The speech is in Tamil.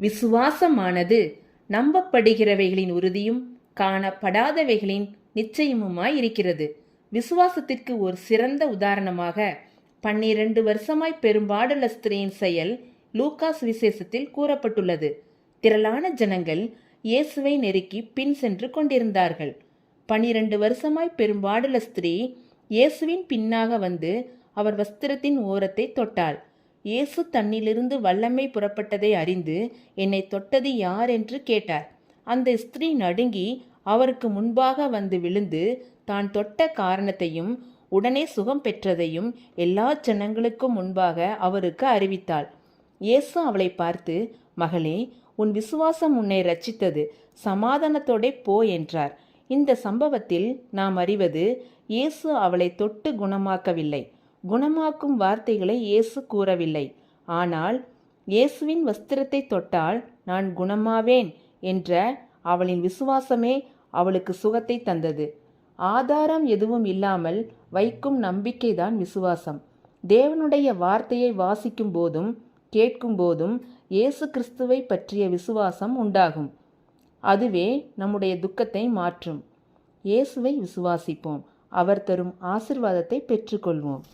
விசுவாசமானது நம்பப்படுகிறவைகளின் உறுதியும் காணப்படாதவைகளின் நிச்சயமுமாயிருக்கிறது. விசுவாசத்திற்கு ஒரு சிறந்த உதாரணமாக 12 வருஷமாய் பெரும்பாடுள்ள ஸ்திரீயின் செயல் லூக்கா சுவிசேஷத்தில் கூறப்பட்டுள்ளது. திரளான ஜனங்கள் இயேசுவை நெருக்கி பின் சென்று கொண்டிருந்தார்கள். 12 வருஷமாய் பெரும்பாடுள்ள ஸ்திரீ இயேசுவின் பின்னாக வந்து அவர் வஸ்திரத்தின் ஓரத்தை தொட்டாள். இயேசு தன்னிலிருந்து வல்லமை புறப்பட்டதை அறிந்து, என்னை தொட்டது யார் என்று கேட்டார். அந்த ஸ்திரீ நடுங்கி அவருக்கு முன்பாக வந்து விழுந்து தான் தொட்ட காரணத்தையும் உடனே சுகம் பெற்றதையும் எல்லா ஜனங்களுக்கும் முன்பாக அவருக்கு அறிவித்தாள். இயேசு அவளை பார்த்து, மகளே, உன் விசுவாசம் உன்னை ரட்சித்தது, சமாதானத்தோடே போ என்றார். இந்த சம்பவத்தில் நாம் அறிவது, இயேசு அவளை தொட்டு குணமாக்கவில்லை. குணமாக்கும் வார்த்தைகளை இயேசு கூறவில்லை. ஆனால் இயேசுவின் வஸ்திரத்தை தொட்டால் நான் குணமாவேன் என்ற அவளின் விசுவாசமே அவளுக்கு சுகத்தை தந்தது. ஆதாரம் எதுவும் இல்லாமல் வைக்கும் நம்பிக்கைதான் விசுவாசம். தேவனுடைய வார்த்தையை வாசிக்கும் போதும் கேட்கும் போதும் இயேசு கிறிஸ்துவை பற்றிய விசுவாசம் உண்டாகும். அதுவே நம்முடைய துக்கத்தை மாற்றும். இயேசுவை விசுவாசிப்போம். அவர் தரும் ஆசீர்வாதத்தை பெற்றுக்கொள்வோம்.